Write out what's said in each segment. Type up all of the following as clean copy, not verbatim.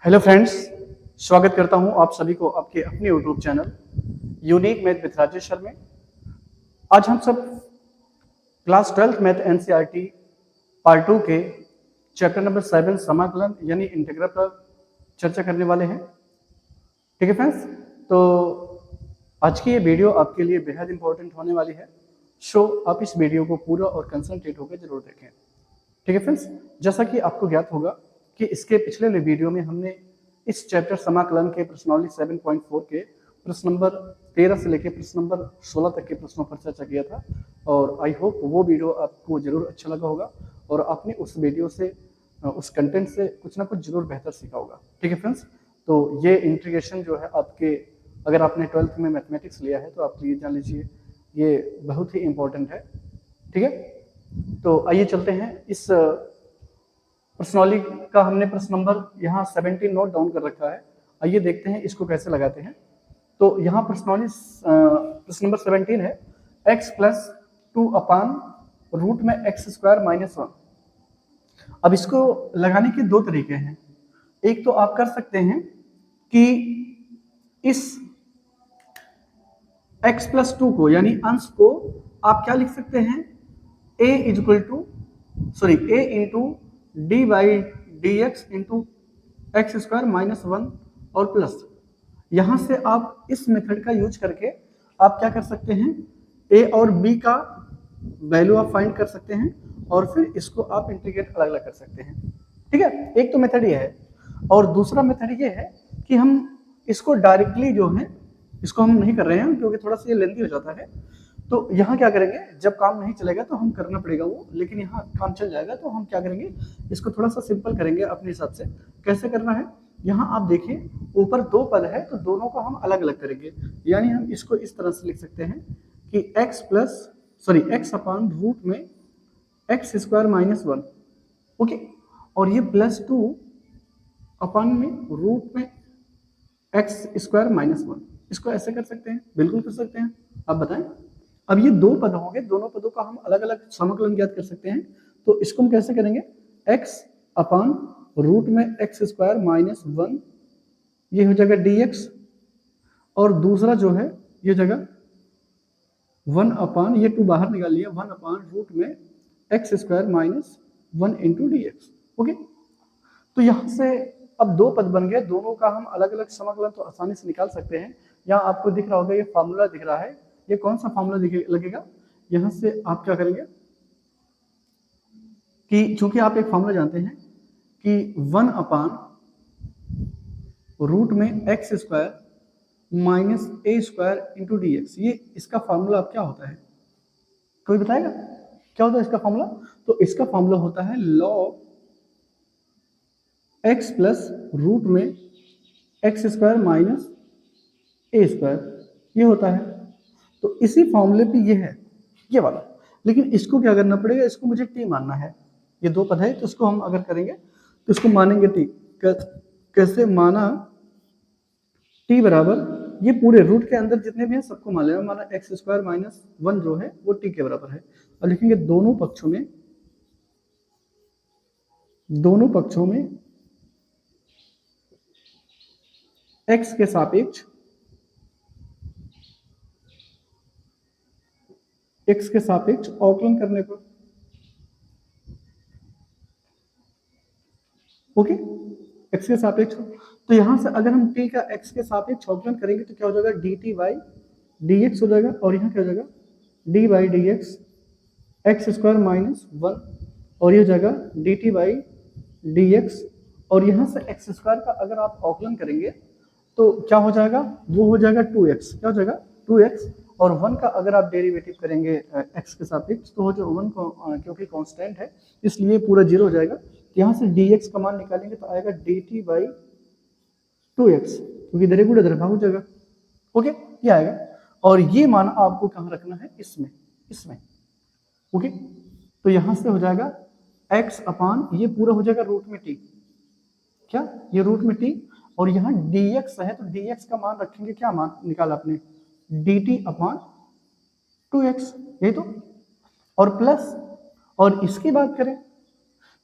Hello friends, स्वागत करता हूं आप सभी को आपके अपने YouTube channel unique math with Rajesh sir में। आज हम सब class 12th math NCERT part 2 के चैप्टर नंबर 7 समाकलन यानी इंटीग्रल पर चर्चा करने वाले हैं। ठीक है फ्रेंड्स, तो आज की ये वीडियो आपके लिए बेहद इंपॉर्टेंट होने वाली है। सो आप इस वीडियो को पूरा और कंसंट्रेट होकर जरूर देखें। ठीक है फ्रेंड्स, जैसा कि आपको ज्ञात होगा कि इसके पिछले वीडियो में हमने इस चैप्टर समाकलन के प्रश्नावली 7.4 के प्रश्न नंबर 13 से लेकर प्रश्न नंबर 16 तक के प्रश्नों पर चर्चा किया था और आई होप वो वीडियो आपको जरूर अच्छा लगा होगा और आपने उस वीडियो से उस कंटेंट से कुछ ना कुछ जरूर बेहतर सीखा होगा। ठीक है फ्रेंड्स, तो ये इंटीग्रेशन जो है आपके, अगर आपने 12th में मैथमेटिक्स लिया है तो आप ये जान लीजिए ये बहुत ही इंपॉर्टेंट है। ठीक है, तो आइए चलते हैं। इस प्रश्नावली का हमने प्रश्न नंबर यहाँ 17 नोट डाउन कर रखा है। आइए देखते हैं इसको कैसे लगाते हैं। तो यहाँ प्रश्नावली प्रश्न नंबर 17 है x प्लस 2 अपान रूट में एक्स स्क्वायर माइनस 1। अब इसको लगाने के दो तरीके हैं। एक तो आप कर सकते हैं कि इस x प्लस 2 को यानी अंश को आप क्या लिख सकते हैं, a into D by D x into x square minus 1 और प्लस। यहां से आप इस मेथड का यूज करके आप क्या कर सकते हैं, a और b का वैल्यू आप फाइंड कर सकते हैं और फिर इसको आप इंटीग्रेट अलग अलग कर सकते हैं। ठीक है, एक तो मेथड ये है और दूसरा मेथड ये है कि हम इसको डायरेक्टली जो है, इसको हम नहीं कर रहे हैं क्योंकि थोड़ा सा ये लेंथी हो जाता है। तो यहाँ क्या करेंगे, जब काम नहीं चलेगा तो हम करना पड़ेगा वो, लेकिन यहाँ काम चल जाएगा तो हम क्या करेंगे, इसको थोड़ा सा सिंपल करेंगे अपने हिसाब से। कैसे करना है, यहाँ आप देखिए ऊपर दो पद है तो दोनों को हम अलग अलग करेंगे। यानी हम इसको इस तरह से लिख सकते हैं कि एक्स अपान रूट में एक्स स्क्वायर माइनस 1, ओके, और ये प्लस 2 अपान में रूट में एक्स स्क्वायर माइनस 1। इसको ऐसे कर सकते हैं, बिल्कुल कर सकते हैं। आप बताएं, अब ये दो पद होंगे, दोनों पदों का हम अलग अलग समाकलन ज्ञात कर सकते हैं। तो इसको हम कैसे करेंगे, x अपान रूट में एक्स स्क्वायर माइनस 1, ये हो जाएगा dx, और दूसरा जो है ये जगह 1 अपान, ये 2 बाहर निकाल लिया, 1 अपान रूट में X square minus 1 into D x. Okay, तो यहां से अब दो पद बन गए, दोनों का हम अलग अलग समाकलन तो आसानी से निकाल सकते हैं। यहाँ आपको दिख रहा होगा ये फार्मूला दिख रहा है, ये कौन सा फार्मूला लगेगा, यहां से आप क्या करेंगे कि चूंकि आप एक फार्मूला जानते हैं कि 1 अपान रूट में X square minus A square into D x, ये इसका फार्मूला अब क्या होता है, कोई बताएगा क्या होता है इसका फार्मूला? तो इसका फार्मूला होता है लॉग एक्स प्लस रूट में X square minus A square, ये होता है। तो इसी फॉर्मूले पे ये है, ये वाला, लेकिन इसको क्या करना पड़ेगा, इसको मुझे टी मानना है। ये दो पद है तो इसको हम अगर करेंगे तो इसको मानेंगे टी। कैसे माना, टी बराबर ये पूरे रूट के अंदर जितने भी हैं सबको मान लेना, माना एक्स स्क्वायर माइनस 1 जो है वो टी के बराबर है। और लिखेंगे दोनों पक्षों में एक्स के सापेक्ष अवकलन करने पर, ओके, एक्स के सापेक्ष। तो यहां से अगर हम t का x के सापेक्ष अवकलन करेंगे तो क्या हो जाएगा, dt बाई dx हो जाएगा, और यहाँ क्या हो जाएगा d by dx x square minus 1, और ये हो जाएगा dt बाई dx, और यहाँ से एक्स स्क्वायर का अगर आप अवकलन करेंगे तो क्या हो जाएगा, वो हो जाएगा 2x, क्या हो जाएगा 2x, और 1 का अगर आप डेरिवेटिव करेंगे x के सापेक्ष तो हो जाएगा 1 को, क्योंकि कांस्टेंट है इसलिए पूरा 0 हो जाएगा। यहाँ से dx का मान निकालेंगे तो आएगा dt बाई 2x, क्योंकि इधर गुणा इधर भाग हो जाएगा। ओके, ये आएगा, और ये मान आपको कहाँ रखना है, इसमें। ओके, तो यहाँ से हो जाएगा x अपान, ये पूरा हो जाएगा रूट में t, क्या ये रूट में t, और यहाँ dx है तो dx का मान रखेंगे, क्या मान निकाला आपने, dt अपान 2x, यही तो, और प्लस, और इसकी बात करें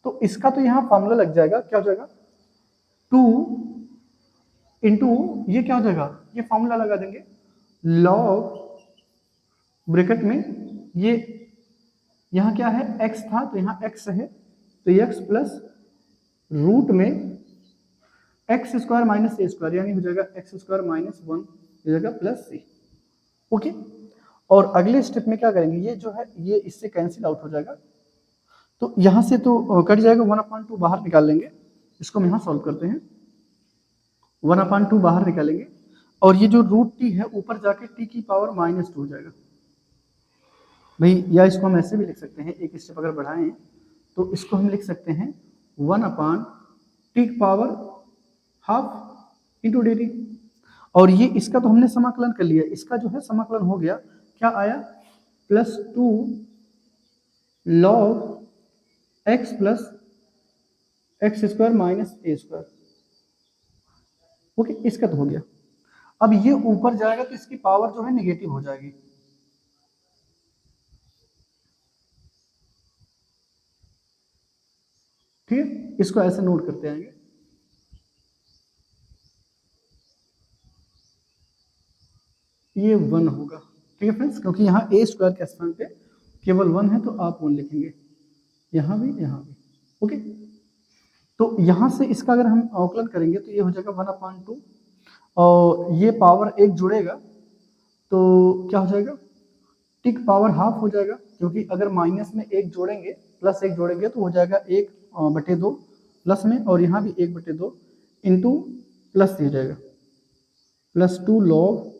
तो इसका तो यहाँ फॉर्मूला लग जाएगा, क्या हो जाएगा 2 इंटू ये क्या हो जाएगा, ये फॉर्मूला लगा देंगे, लॉग ब्रैकेट में ये यहाँ क्या है x था तो यहाँ x है तो x प्लस रूट में X square minus A square यानी हो जाएगा एक्स स्क्वायर माइनस 1 हो जाएगा प्लस सी। ओके, और अगले स्टेप में क्या करेंगे, ये जो है ये इससे कैंसिल आउट हो जाएगा तो यहां से तो कट जाएगा, 1/2 बाहर निकाल लेंगे, इसको हम यहाँ सॉल्व करते हैं, 1/2 बाहर निकालेंगे और ये जो रूट टी है ऊपर जाके टी की पावर -2 हो जाएगा भाई, या इसको हम ऐसे भी लिख सकते हैं, एक स्टेप अगर बढ़ाएं तो इसको हम लिख सकते हैं 1/टी power half into D T. और ये इसका तो हमने समाकलन कर लिया, इसका जो है समाकलन हो गया, क्या आया +2 log x plus X square minus A square. Okay, इसका तो हो गया। अब ये ऊपर जाएगा तो इसकी पावर जो है नेगेटिव हो जाएगी, ठीक है, इसको ऐसे नोट करते आएंगे। ये 1 होगा, ठीक है फ्रेंड्स, क्योंकि यहाँ ए स्क्वायर के स्थान पे केवल 1 है तो आप 1 लिखेंगे, यहाँ भी यहाँ भी। ओके, तो यहाँ से इसका अगर हम अवकलन करेंगे तो ये हो जाएगा 1/2 और ये पावर एक जुड़ेगा तो क्या हो जाएगा, टिक पावर हाफ हो जाएगा, क्योंकि अगर माइनस में एक जोड़ेंगे प्लस एक जोड़ेंगे तो हो जाएगा 1/2 प्लस में, और यहाँ भी 1/2 इंटू प्लस हो जाएगा +2 log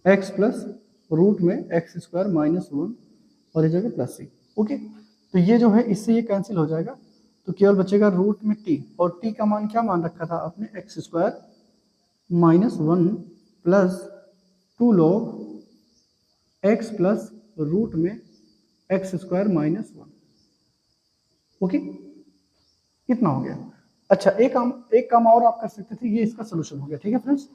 x प्लस रूट में एक्स स्क्वायर माइनस 1 और ये जगह प्लस सी। ओके, तो ये जो है इससे ये कैंसिल हो जाएगा तो केवल बचेगा रूट में टी, और टी का मान क्या मान रखा था आपने, X square minus 1 plus 2 log x plus root में एक्स स्क्वायर माइनस 1। ओके, इतना हो गया। अच्छा, एक काम और आप कर सकते थे, ये इसका सोल्यूशन हो गया, ठीक है फ्रेंड्स।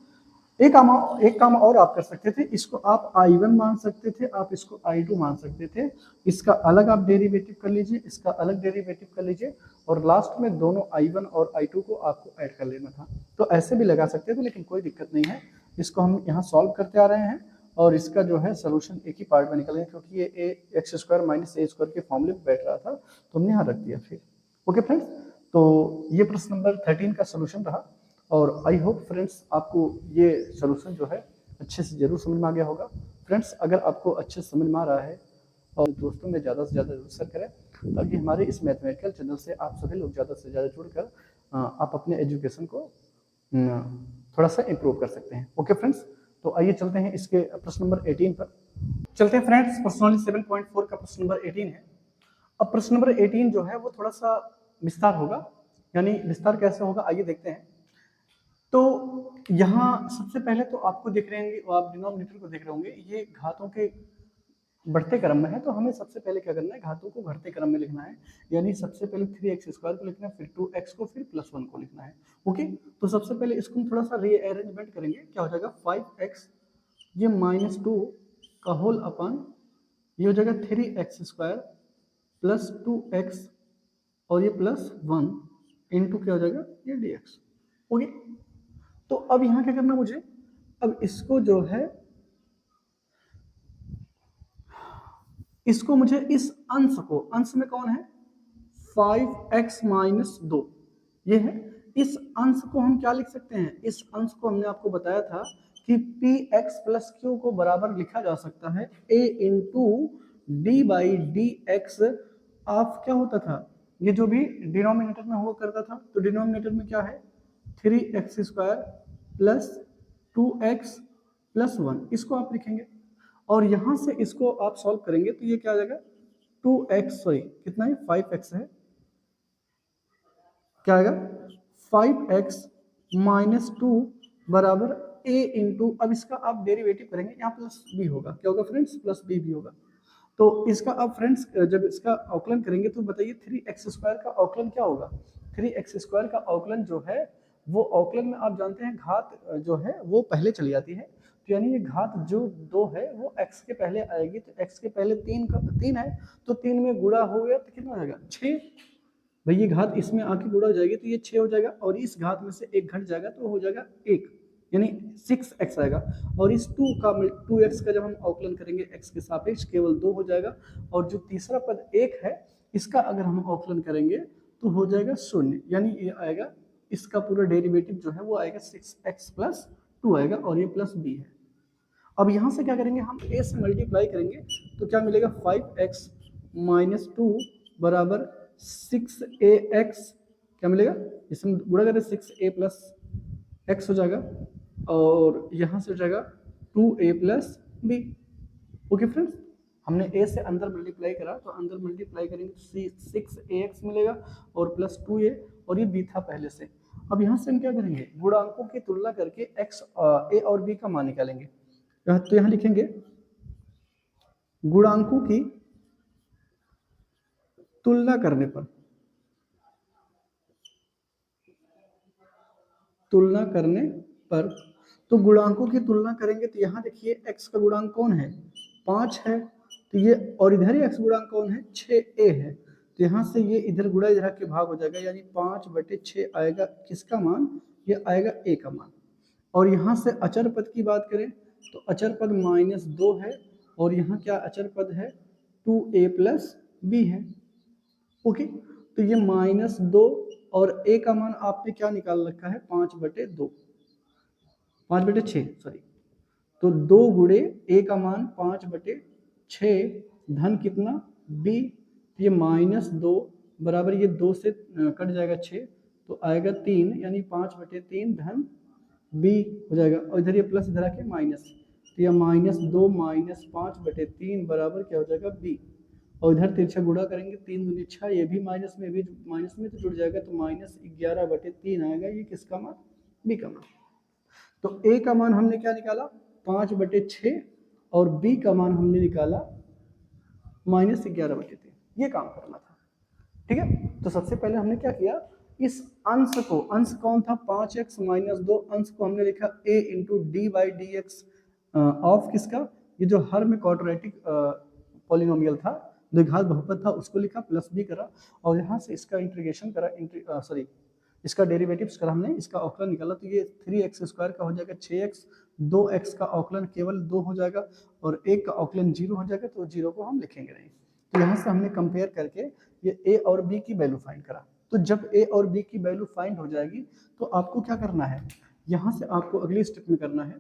एक काम और आप कर सकते थे, इसको आप I1 मान सकते थे, आप इसको I2 मान सकते थे, इसका अलग आप डेरिवेटिव कर लीजिए, इसका अलग डेरिवेटिव कर लीजिए, और लास्ट में दोनों I1 और I2 को आपको ऐड कर लेना था। तो ऐसे भी लगा सकते थे, लेकिन कोई दिक्कत नहीं है, इसको हम यहाँ सॉल्व करते आ रहे हैं और इसका जो है सोल्यूशन एक ही पार्ट में निकल गया, क्योंकि ये x square minus A square के फॉर्मूले में बैठ रहा था तो हमने यहाँ रख दिया फिर। ओके फ्रेंड्स, तो ये प्रश्न नंबर 13 का सोल्यूशन रहा, और आई होप फ्रेंड्स आपको ये सोल्यूशन जो है अच्छे से जरूर समझ में आ गया होगा। फ्रेंड्स, अगर आपको अच्छे से समझ में आ रहा है और दोस्तों में ज़्यादा से ज़्यादा जरूर शेयर करें, ताकि हमारे इस मैथमेटिकल चैनल से आप सभी लोग ज़्यादा से ज़्यादा जुड़कर आप अपने एजुकेशन को थोड़ा सा इम्प्रूव कर सकते हैं। ओके फ्रेंड्स, तो आइए चलते हैं इसके प्रश्न नंबर 18 पर। चलते हैं फ्रेंड्स, प्रश्न 7.4 का प्रश्न नंबर 18 है। अब प्रश्न नंबर 18 जो है वो थोड़ा सा विस्तार होगा, यानी विस्तार कैसे होगा आइए देखते हैं। तो यहाँ सबसे पहले तो आपको दिख रहे होंगे, आप डिनोमिनेटर को देख रहे होंगे, ये घातों के बढ़ते क्रम में है, तो हमें सबसे पहले क्या करना है, घातों को घटते क्रम में लिखना है, यानी सबसे पहले 3x स्क्वायर को लिखना है, फिर 2x को, फिर +1 को लिखना है। ओके, तो सबसे पहले इसको हम थोड़ा सा रीअरेंजमेंट करेंगे, क्या हो जाएगा 5x ये -2 का होल अपन ये हो जाएगा 3x स्क्वायर प्लस 2x और ये +1 इंटू क्या हो जाएगा ये dx। ओके, तो अब यहाँ क्या करना मुझे, अब इसको जो है इसको मुझे इस अंश को, अंश में कौन है 5x - 2 ये है, इस अंश को हम क्या लिख सकते हैं, इस अंश को हमने आपको बताया था कि px + q को बराबर लिखा जा सकता है a इंटू d/dx ऑफ क्या होता था, ये जो भी डिनोमिनेटर में हुआ करता था, तो डिनोमिनेटर में क्या है 3x square plus 2x plus 1, इसको आप लिखेंगे, और यहां से इसको आप सॉल्व करेंगे तो ये क्या आ जाएगा 2x, सॉरी कितना है 5x है, क्या आएगा 5x - 2 बराबर a इंटू, अब इसका आप डेरिवेटिव करेंगे, यहाँ प्लस b होगा, क्या होगा फ्रेंड्स प्लस b भी होगा, तो इसका अब फ्रेंड्स जब इसका अवकलन करेंगे तो बताइए 3x स्क्वायर का अवकलन क्या होगा, 3x स्क्वायर का अवकलन जो है वो अवकलन में आप जानते हैं घात जो है वो पहले चली जाती है, तो यानी ये घात जो 2 है वो x के पहले आएगी, तो x के पहले 3 है तो 3 में गुणा हो गया तो कितना हो जाएगा 6, भाई ये घात इसमें आके गुणा हो जाएगी तो ये 6 हो जाएगा, और इस घात में से एक घट जाएगा तो हो जाएगा 1, यानी 6x आएगा। और इस 2x का जब हम अवकलन करेंगे x के सापेक्ष केवल 2 हो जाएगा, और जो तीसरा पद 1 है इसका अगर हम अवकलन करेंगे तो हो जाएगा 0, यानी ये आएगा, इसका पूरा डेरिवेटिव जो है वो आएगा 6x + 2 आएगा, और ये प्लस b है। अब यहाँ से क्या करेंगे, हम a से मल्टीप्लाई करेंगे तो क्या मिलेगा, 5x - 2 बराबर 6ax, क्या मिलेगा, इसमें गुणा करें 6a + x हो जाएगा, और यहाँ से हो जाएगा 2a + b। ओके फ्रेंड्स, हमने a से अंदर मल्टीप्लाई करा तो अंदर मल्टीप्लाई करेंगे तो 6ax मिलेगा और प्लस 2a, और ये b था पहले से। अब यहाँ से हम क्या करेंगे, गुणांकों की तुलना करके x a और b का मान निकालेंगे। तो यहाँ लिखेंगे गुणांकों की तुलना करने पर, तो गुणांकों की तुलना करेंगे तो यहाँ देखिए x का गुणांक कौन है, 5 है, तो ये, और इधर ही x गुणांक कौन है, 6a है, तो यहाँ से ये इधर गुणा इधर के भाग हो जाएगा, यानी 5/6 आएगा किसका मान, ये आएगा a का मान। और यहाँ से अचर पद की बात करें तो अचर पद -2 है, और यहाँ क्या अचर पद है, 2a + b है। ओके, तो ये -2 और a का मान आपने क्या निकाल रखा है, 5/2, 5/6 सॉरी, तो 2 गुणे a का मान 5/6 धन कितना b, ये -2 बराबर, ये 2 से कट जाएगा 6 तो आएगा 3, यानी 5/3 धन b हो जाएगा, और इधर ये प्लस इधर आके माइनस, तो ये -2 - 5/3 बराबर क्या हो जाएगा b, और इधर तिरछा गुणा करेंगे 3 दूनी 6, ये भी माइनस में, भी माइनस में तो जुड़ जाएगा, तो -11/3 आएगा, ये किसका मान, b का मान। तो a का मान हमने क्या निकाला, 5/6, और b का मान हमने निकाला -11/3, ये काम करना था। ठीक है, तो सबसे पहले हमने क्या किया, इस अंश को, अंश कौन था, 5x - 2, अंश को हमने लिखा a × d/dx ऑफ किसका, ये जो हर में क्वाड्रेटिक पॉलिनोमियल था, द्विघात बहुपद था, उसको लिखा, प्लस b करा, और यहाँ से इसका इंटीग्रेशन करा, सॉरी इसका डेरिवेटिव्स करा हमने, इसका अवकलन निकाला, तो ये 3x² का हो जाएगा 6x, 2x का अवकलन केवल 2 हो जाएगा, और 1 का अवकलन 0 हो जाएगा, तो 0 को हम लिखेंगे नहीं। तो यहाँ से हमने कंपेयर करके ये a और b की वैल्यू फाइंड करा। तो जब a और b की वैल्यू फाइंड हो जाएगी तो आपको क्या करना है, यहाँ से आपको अगली स्टेप में करना है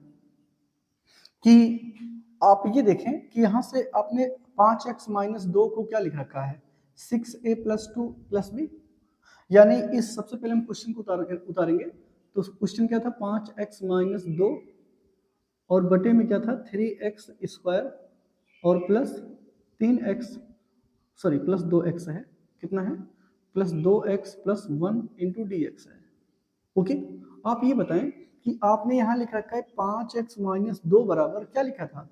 कि आप ये देखें कि यहाँ से आपने 5x - 2 को क्या लिख रखा है, 6a + 2 + b, यानी इस सबसे पहले हम क्वेश्चन को उतारेंगे। तो क्वेश्चन क्या था, 5x - 2 और बटे में क्या था, 3x² और plus 3x, sorry plus 2x है, कितना है, प्लस 2x + 1 × dx है। ओके, आप ये बताएं कि आपने यहाँ लिख रखा है 5x - 2 बराबर क्या लिखा था,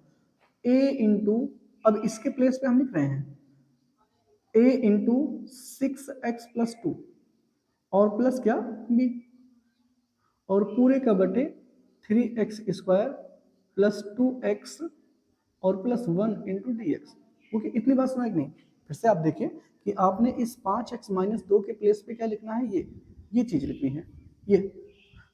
a × अब इसके प्लेस पे हम लिख रहे हैं a × 6x + 2 और प्लस क्या b, और पूरे का बटे 3x² + 2x और प्लस 1 × dx। ओके, इतनी बात सुना कि नहीं, फिर से आप देखिए कि आपने इस 5x - 2 के प्लेस पे क्या लिखना है, ये चीज लिखनी है, ये,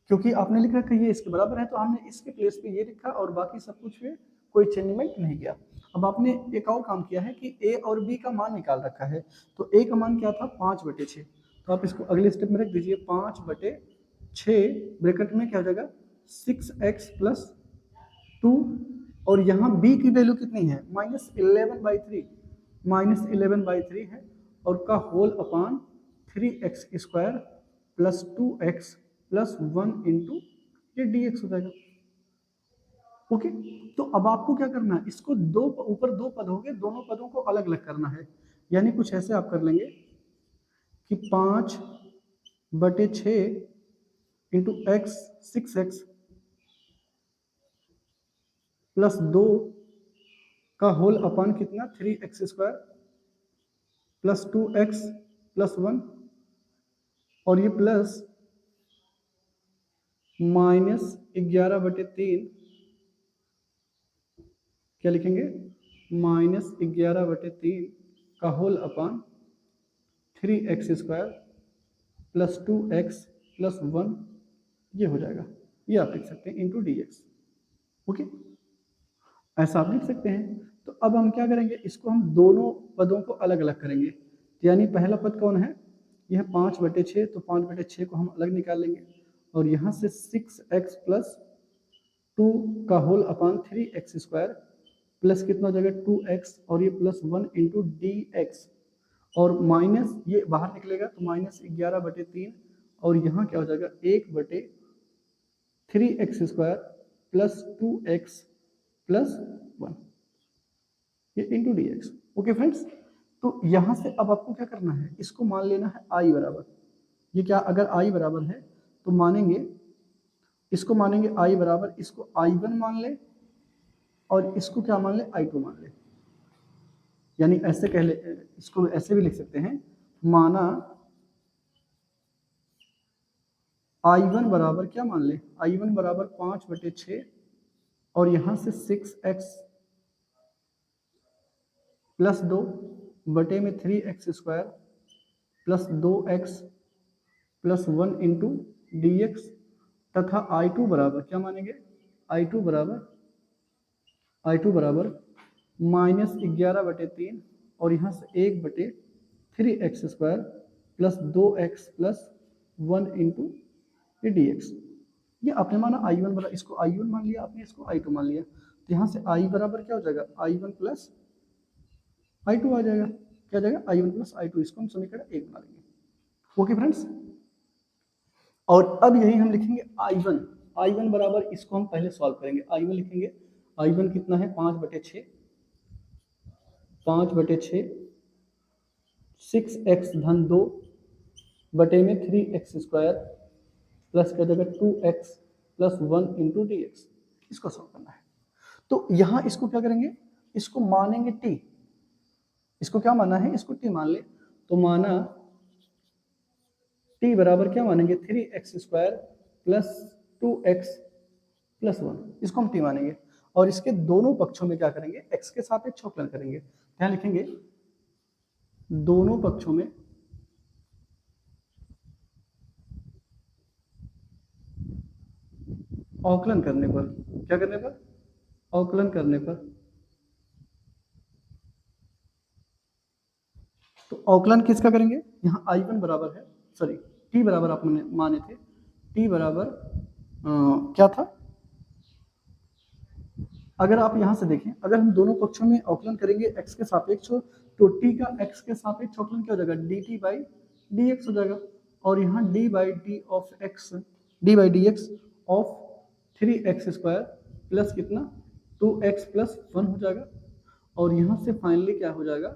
क्योंकि आपने लिख रखा है ये इसके बराबर है, तो हमने इसके प्लेस पे ये लिखा और बाकी सब कुछ में कोई चेंजमेंट नहीं किया। अब आपने एक और काम किया है कि a और b का मान निकाल रखा है, तो a का मान क्या था, 5/6, तो आप इसको अगले स्टेप में रख दीजिए, 5/6 ब्रैकेट में क्या हो जाएगा, 6x + 2, और यहाँ b की वैल्यू कितनी है, -11/3, -11/3 है, और का होल अपान 3x² + 2x + 1 × ये dx हो जाएगा। ओके, तो अब आपको क्या करना है, इसको दो ऊपर 2 पद होंगे, दोनों पदों को अलग अलग करना है, यानी कुछ ऐसे आप कर लेंगे कि 5/6 × x 6x + 2 का होल अपान कितना, 3x² + 2x + 1, और ये प्लस -11/3, क्या लिखेंगे, -11/3 का whole upon 3x² plus 2x plus 1 ये हो जाएगा, ये आप लिख सकते हैं इंटू डी एक्स। ओके, ऐसा आप लिख सकते हैं। तो अब हम क्या करेंगे, इसको हम दोनों पदों को अलग अलग करेंगे। यानी पहला पद कौन है, यह 5/6, तो 5/6 को हम अलग निकाल लेंगे और यहाँ से 6x प्लस 2 का होल अपॉन 3x² प्लस कितना हो जाएगा 2x और ये प्लस 1 इंटू डी एक्स और माइनस ये बाहर निकलेगा तो -11/3 और यहाँ क्या हो जाएगा 1/3x² प्लस 2x प्लस 1 ये into D x. Okay friends, तो यहाँ से अब आपको क्या करना है, इसको मान लेना है आई बराबर, ये क्या अगर आई बराबर है तो मानेंगे, इसको मानेंगे आई बराबर, इसको I1 मान ले और इसको क्या मान ले I2 मान ले। यानी ऐसे कह ले, इसको ऐसे भी लिख सकते हैं, माना I1 बराबर क्या मान ले, I1 बराबर 5/6 और यहाँ से 6x प्लस 2 बटे में 3x² plus 2x plus 1 into D x तथा I2 बराबर क्या मानेंगे, I2 बराबर -11/3 और यहाँ से 1/3x² plus 2x plus 1 into D x. ये आपने माना I1 बराबर, इसको I1 मान लिया आपने, इसको I2 मान लिया, तो यहाँ से I बराबर क्या हो जाएगा I1 प्लस I2 आ जाएगा, क्या जाएगा I1 प्लस I2, इसको हम समीकरण 1 बना लेंगे। ओके फ्रेंड्स, और अब यही हम लिखेंगे I1 बराबर, इसको हम पहले सॉल्व करेंगे, I1 लिखेंगे, I1 कितना है 5/6 6x धन 2 बटे में 3x² प्लस क्या जाएगा 2x plus 1 into D x, इसको सॉल्व करना है। तो यहाँ इसको क्या करेंगे, इसको मानेंगे t, इसको क्या माना है, इसको t मान ले, तो माना t बराबर क्या मानेंगे 3x² प्लस 2x प्लस 1, इसको हम t मानेंगे और इसके दोनों पक्षों में क्या करेंगे, x के सापेक्ष अवकलन करेंगे। क्या लिखेंगे, दोनों पक्षों में अवकलन करने पर, क्या करने पर, अवकलन करने पर, तो अवकलन किसका करेंगे, यहाँ I1 बराबर है, सॉरी t बराबर आप माने थे, t बराबर क्या था, अगर आप यहाँ से देखें, अगर हम दोनों पक्षों में अवकलन करेंगे x के सापेक्ष तो t का x के सापेक्ष अवकलन क्या हो जाएगा dt/dx हो जाएगा और यहाँ d/dx ऑफ 3x² प्लस कितना 2x प्लस 1 हो जाएगा और यहाँ से फाइनली क्या हो जाएगा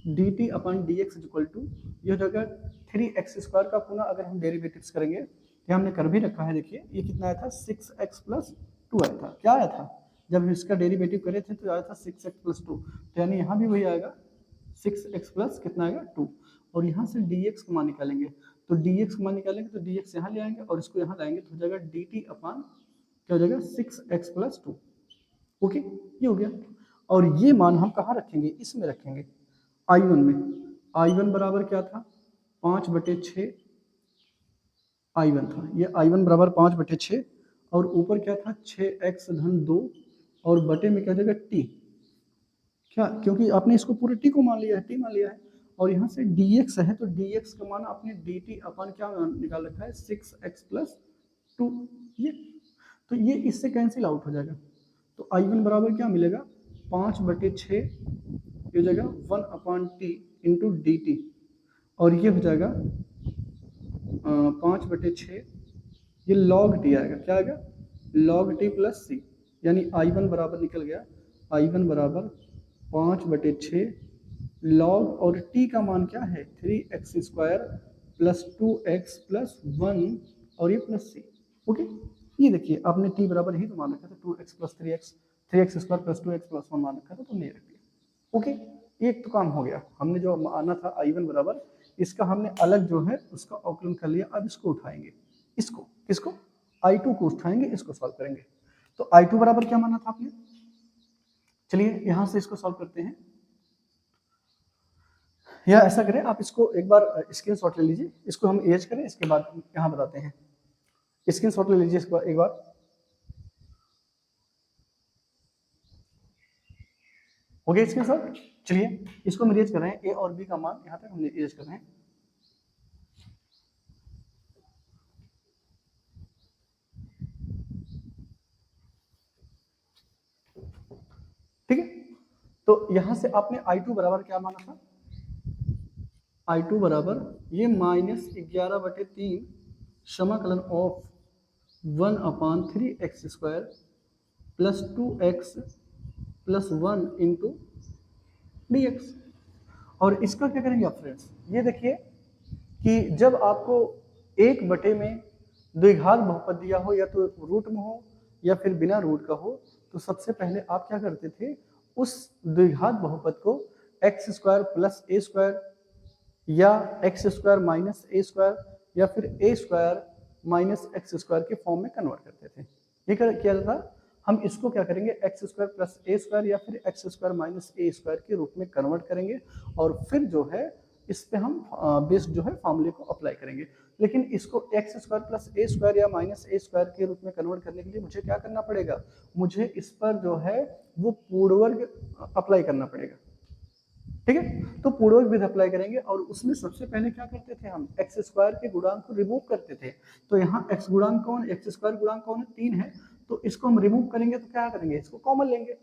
dt/dx इक्वल टू ये हो जाएगा 3x² का पुनः अगर हम डेरिवेटिव्स करेंगे, ये हमने कर भी रखा है, देखिए ये कितना आया था 6x प्लस 2 आया था, क्या आया था जब इसका डेरिवेटिव करे थे तो आया था 6x प्लस 2, तो यानी यहाँ भी वही आएगा 6x प्लस कितना आएगा 2 और यहाँ से dx का मान निकालेंगे, तो dx का मान निकालेंगे तो dx यहाँ ले आएंगे और इसको यहाँ लाएंगे तो हो जाएगा dt अपान क्या हो जाएगा 6x प्लस 2। ओके, ये हो गया और ये मान हम कहाँ रखेंगे, इसमें रखेंगे I1 में। I1 बराबर क्या था 5/6 I1 था, ये I1 बराबर 5/6 और ऊपर क्या था 6x धन 2 और बटे में क्या जाएगा t, क्या क्योंकि आपने इसको पूरे t को मान लिया है, t मान लिया है और यहाँ से dx है तो dx का मान आपने dt अपन क्या निकाल रखा है 6x प्लस 2, ये तो ये इससे कैंसिल आउट हो जाएगा, तो I1 बराबर क्या मिलेगा 5/6 ये हो जाएगा 1/t इंटू डी टी और ये हो जाएगा 5/6 ये log t आएगा, क्या आएगा log t प्लस c, यानी I1 बराबर निकल गया I1 बराबर 5/6 log और t का मान क्या है 3x² प्लस 2x प्लस 1 और ये प्लस c। ओके, ये देखिए आपने t बराबर ही तो मान रखा था 2x plus 3x² plus 2x plus 1 मान रखा था तो ले रख दिया। ओके, एक तो काम हो गया, हमने जो आना था I1 बराबर, इसका हमने अलग जो है उसका अवकलन कर लिया। अब इसको उठाएंगे, इसको किसको I2 को उठाएंगे, इसको सॉल्व करेंगे। तो I2 बराबर क्या माना था आपने, चलिए यहां से इसको सॉल्व करते हैं। या ऐसा करें, आप इसको एक बार स्क्रीनशॉट ले लीजिए, इसको हम इरेज करें, इसके बाद यहाँ बताते हैं। स्क्रीनशॉट ले लीजिए इसको एक बार। हो गया स्क्रीनशॉट? चलिए इसको हम इरेज कर रहे हैं, ए और बी का मान यहाँ तक हमने इरेज कर रहे हैं। ठीक है, तो यहां से आपने I2 बराबर क्या माना था? I2 बराबर ये -11/3 समाकलन of 1/3x² plus 2x plus 1 into dx। और इसका क्या करेंगे आप फ्रेंड्स, ये देखिए कि जब आपको 1/में द्विघात बहुपद दिया हो, या तो रूट में हो या फिर बिना रूट का हो, तो सबसे पहले आप क्या करते थे, उस द्विघात बहुपद को x² प्लस a² या x² माइनस a² या फिर a² माइनस x² के फॉर्म में कन्वर्ट करते थे। ये किया जाता, हम इसको क्या करेंगे, x² प्लस a² या फिर x² माइनस a² के रूप में कन्वर्ट करेंगे, और फिर जो है इस पे हम बेस्ड जो है फॉर्मूले को अप्लाई करेंगे। लेकिन इसको x² प्लस a² या माइनस a² के रूप में कन्वर्ट करने के लिए मुझे क्या करना पड़ेगा, मुझे इस पर जो है वो पूर्णवर्ग अप्लाई करना पड़ेगा। ठीक है, तो पूर्णवर्ग विधि अप्लाई करेंगे, और उसमें सबसे पहले क्या करते थे, हम x² के गुणांक को रिमूव करते थे। तो यहाँ x गुणांक कौन, x² गुणांक कौन है, 3 है, तो इसको हम रिमूव करेंगे तो क्या करेंगे, इसको कॉमन लेंगे।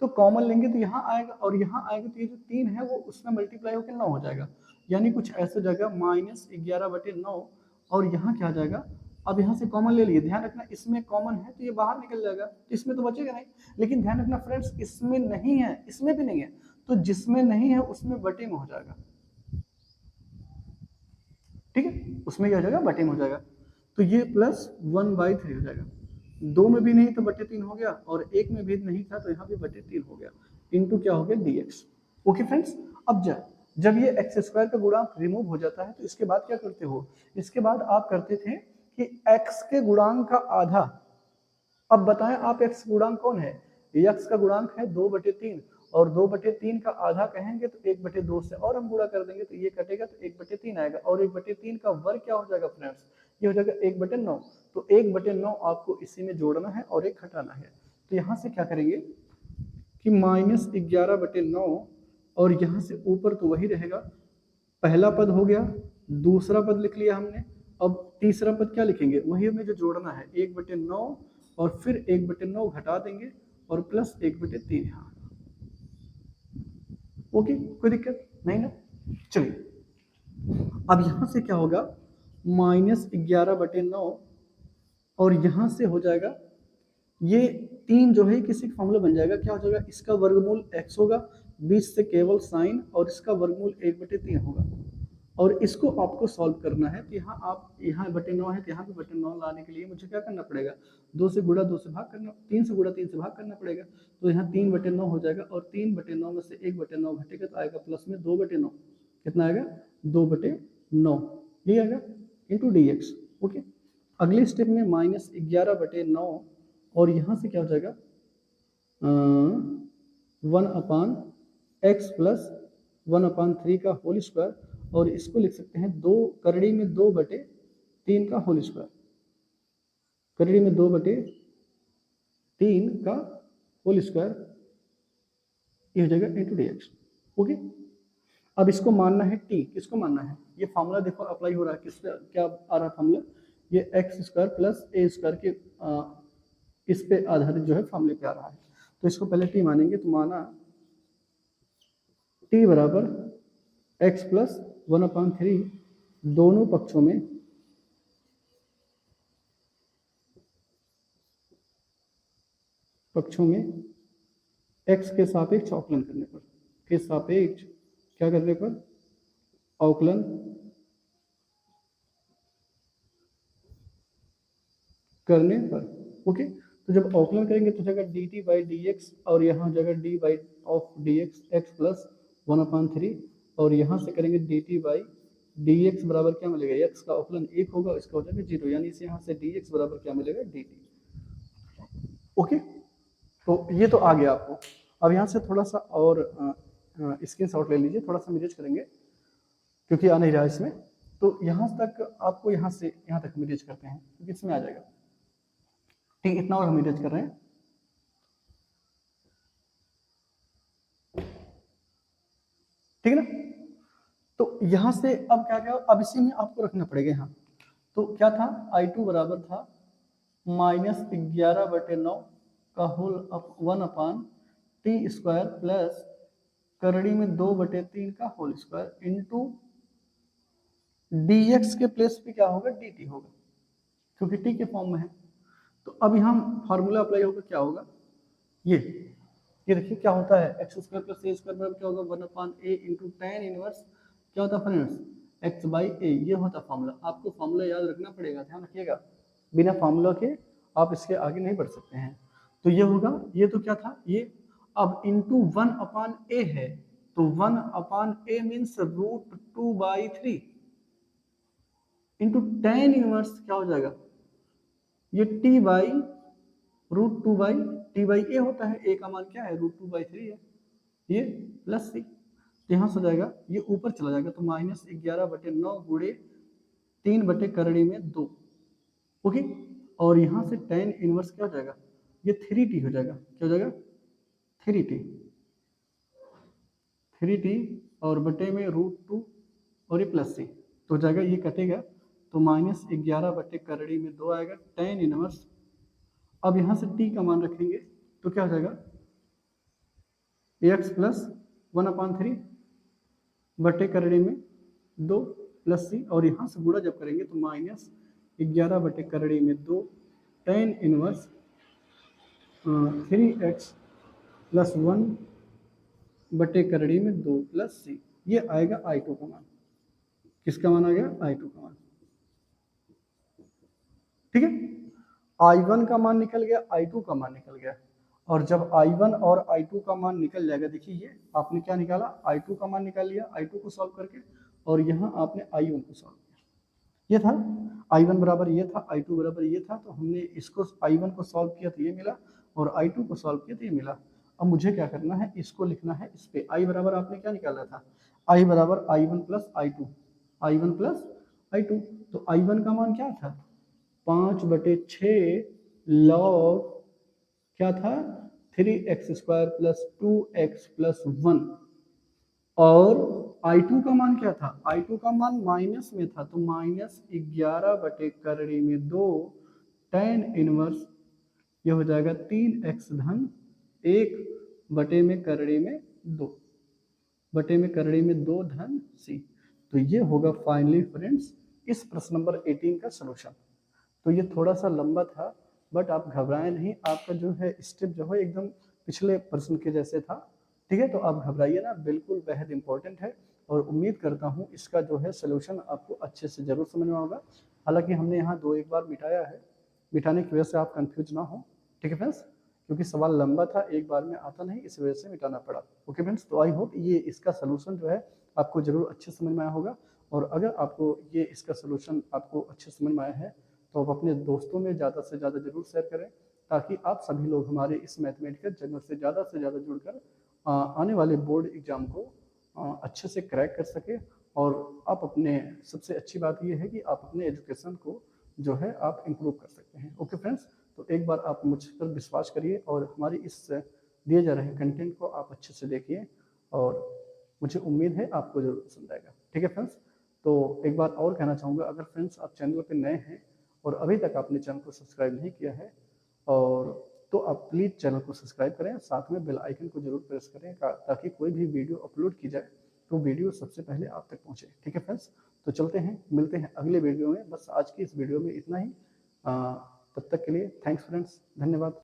तो कॉमन लेंगे तो यहाँ आएगा, और यहाँ आएगा तो ये जो 3 है वो उसमें मल्टीप्लाई होकर 9 हो जाएगा, यानी कुछ ऐसे जगह -11/9, और यहाँ क्या आ जाएगा, अब यहाँ से कॉमन ले लिए, ध्यान रखना इसमें कॉमन है तो ये बाहर निकल जाएगा, तो इसमें तो बचेगा नहीं। लेकिन ध्यान रखना फ्रेंड्स, इसमें नहीं है, इसमें भी नहीं है, तो जिसमें नहीं है उसमें बटे में हो जाएगा। ठीक है, उसमें क्या हो जाएगा, बटे में हो जाएगा। तो ये प्लस 1/3 हो जाएगा, 2 में भी नहीं तो बटे 3 हो गया, और 1 में भी नहीं था तो यहाँ भी बटे 3 हो गया, इंटू क्या हो गया, dx। ओके फ्रेंड्स, अब जब ये x² का गुणांक रिमूव हो जाता है तो इसके बाद क्या करते हो, इसके बाद आप करते थे कि x के गुणांक का आधा। अब बताएं आप x गुणांक कौन है, x का गुणांक है 2/3, और 2/3 का आधा कहेंगे तो 1/2 से और हम गुणा कर देंगे तो ये कटेगा तो 1/3 आएगा, और 1/3 का वर्ग क्या हो जाएगा फ्रेंड्स, ये हो जाएगा 1/9। तो 1/9 आपको इसी में जोड़ना है और एक हटाना है। तो यहाँ से क्या करेंगे कि -11/9, और यहाँ से ऊपर तो वही रहेगा, पहला पद हो गया, दूसरा पद लिख लिया हमने, अब तीसरा पद क्या लिखेंगे, वही हमें जो जोड़ना है, 1/9 और फिर 1/9 घटा देंगे, और प्लस 1/3 यहाँ। ओके, कोई दिक्कत नहीं ना। चलिए अब यहां से क्या होगा, -11/9, और यहां से हो जाएगा ये 3 जो है किसी का फॉर्मूला बन जाएगा, क्या हो जाएगा, इसका वर्गमूल x होगा, बीच से केवल साइन, और इसका वर्गमूल 1/3 होगा, और इसको आपको सॉल्व करना है। तो यहाँ आप, यहाँ 9 है तो यहाँ भी 9 लाने के लिए मुझे क्या करना पड़ेगा, 2 से गुणा 2 से भाग करना, 3 से गुणा 3 से भाग करना पड़ेगा। तो यहाँ 3/9 हो जाएगा, और 3/9 में से 1/9 घटेगा तो आएगा प्लस में 2/9, कितना आएगा, 2/9, ये आएगा इंटू dx। ओके, अगले स्टेप में -11/9, और यहाँ से क्या हो जाएगा, 1/x प्लस 1/3 का होल स्क्वायर, और इसको लिख सकते हैं 2 करड़ी में 2/3 का होल स्क्वायर, करड़ी में 2/3 का होल स्क्वायर, ये हो जाएगा इंटू dx। ओके, अब इसको मानना है t, किसको मानना है, ये फार्मूला देखो अप्लाई हो रहा है, किस पे क्या आ रहा है फार्मूला, ये x² प्लस a² के इस पे आधारित जो है फार्मूले पे आ रहा है। तो इसको पहले t मानेंगे, तो माना t बराबर x प्लस 1/3, दोनों पक्षों में x के सापेक्ष अवकलन करने पर, के सापेक्ष क्या करने पर, अवकलन करने पर। ओके, तो जब अवकलन करेंगे तो जाएगा dt/dx, और यहाँ जाएगा d/dx x प्लस 1/3, और यहाँ से करेंगे dt/dx बराबर क्या मिलेगा, x का अवकलन 1 होगा, इसका हो जाएगा 0, यानी इसे यहाँ से dx बराबर क्या मिलेगा, dt। ओके, तो ये तो आ गया आपको। अब यहाँ से थोड़ा सा और स्क्रीनशॉट ले लीजिए, थोड़ा सा हम इरेज करेंगे क्योंकि आ नहीं रहा इसमें। तो यहाँ तक आपको यहाँ से यहाँ तक हम इरेज करते हैं क्योंकि इसमें आ जाएगा। ठीक, इतना और हम इरेज कर रहे हैं। ठीक है ना। तो यहाँ से अब क्या क्या, अब इसी में आपको रखना पड़ेगा यहाँ। तो क्या था, I2 बराबर था -11/9 का होल 1/t² प्लस करड़ी में 2/3 का होल स्क्वायर इंटू dx के प्लेस पे क्या होगा, dt होगा क्योंकि t के फॉर्म में है। तो अब यहाँ फार्मूला अप्लाई होगा, क्या होगा, ये देखिए क्या होता है, x² + a² बराबर क्या होगा 1/a इंटू tan इनवर्स क्या होता है फ्रेंड्स, x/a। ये होता फार्मूला। आपको फार्मूला याद रखना पड़ेगा, ध्यान रखिएगा, बिना फार्मूला के आप इसके आगे नहीं बढ़ सकते हैं। तो ये होगा, ये तो क्या था ये, अब इंटू 1/a है, तो 1/a means √2/3 into tan inverse क्या हो जाएगा, ये t/√2/t/a होता है, a का मान क्या है √2/3 है, ये प्लस c। तो यहाँ से हो जाएगा, ये ऊपर चला जाएगा, तो -11/9 गुणे 3/2। ओके, और यहाँ से tan इनवर्स क्या हो जाएगा, ये 3t हो जाएगा, क्या हो जाएगा 3t और बटे में √2 और ये प्लस c, तो हो जाएगा, ये कटेगा तो -11/2 आएगा tan इनवर्स। अब यहाँ से t का मान रखेंगे तो क्या हो जाएगा, x + 1/3 बटे करड़े में 2 प्लस c, और यहाँ से गुणा जब करेंगे तो -11/करड़े में 2 tan इनवर्स 3x + 1 बटे करड़ी में 2 प्लस c। ये आएगा I2 का मान। किसका मान आ गया, I2 का मान। ठीक है, I1 का मान निकल गया, I2 का मान निकल गया। और जब I1 और I2 का मान निकल जाएगा, देखिए ये आपने क्या निकाला, I2 का मान निकाल लिया I2 को सॉल्व करके, और यहाँ आपने I1 को सॉल्व किया। ये था I1 बराबर ये था, I2 बराबर ये था, तो हमने इसको I1 को सॉल्व किया तो ये मिला, और I2 को सॉल्व किया तो ये मिला। अब मुझे क्या करना है, इसको लिखना है इस पे। I बराबर आपने क्या निकाला था, I बराबर I1 + I2, I1 + I2। तो I1 का मान क्या था, 5/6 log क्या था 3x² + 2x + 1, और I2 का मान क्या था, I2 का मान माइनस में था, तो -11/करड़ी में 2 tan इनवर्स ये हो जाएगा 3x धन 1 बटे में करड़ी में 2 बटे में करड़ी में 2 धन c। तो ये होगा फाइनली फ्रेंड्स इस प्रश्न नंबर 18 का सलूशन। तो ये थोड़ा सा लंबा था, बट आप घबराएं नहीं, आपका जो है स्टेप जो है एकदम पिछले प्रश्न के जैसे था। ठीक है, तो आप घबराइए ना, बिल्कुल बेहद इंपॉर्टेंट है, और उम्मीद करता हूँ इसका जो है सलूशन आपको अच्छे से जरूर समझ में होगा। हालांकि हमने यहाँ 2-1 बार मिटाया है, मिटाने की वजह से आप कंफ्यूज ना हो। ठीक है फ्रेंड्स, क्योंकि सवाल लंबा था, एक बार में आता नहीं, इस वजह से मिटाना पड़ा। ओके फ्रेंड्स, तो आई होप ये इसका सलूशन जो है आपको जरूर अच्छे समझ में आया होगा। और अगर आपको ये इसका सलूशन आपको अच्छे समझ में आया है तो आप अपने दोस्तों में ज़्यादा से ज़्यादा जरूर शेयर करें, ताकि आप सभी लोग हमारे इस मैथमेटिकल जर्नल से ज़्यादा जुड़कर आने वाले बोर्ड एग्जाम को अच्छे से क्रैक कर सके। और आप अपने, सबसे अच्छी बात यह है कि आप अपने एजुकेशन को जो है आप इम्प्रूव कर सकते हैं। ओके फ्रेंड्स, तो एक बार आप मुझ पर विश्वास करिए और हमारी इस दिए जा रहे कंटेंट को आप अच्छे से देखिए, और मुझे उम्मीद है आपको जरूर पसंद आएगा। ठीक है फ्रेंड्स, तो एक बार और कहना चाहूँगा, अगर फ्रेंड्स आप चैनल पर नए हैं और अभी तक आपने चैनल को सब्सक्राइब नहीं किया है, और तो आप प्लीज़ चैनल को सब्सक्राइब करें, साथ में बेल आइकन को जरूर प्रेस करें, ताकि कोई भी वीडियो अपलोड की जाए तो वीडियो सबसे पहले आप तक पहुंचे। ठीक है फ्रेंड्स, तो चलते हैं, मिलते हैं अगले वीडियो में। बस आज की इस वीडियो में इतना ही। तब तक के लिए थैंक्स फ्रेंड्स, धन्यवाद।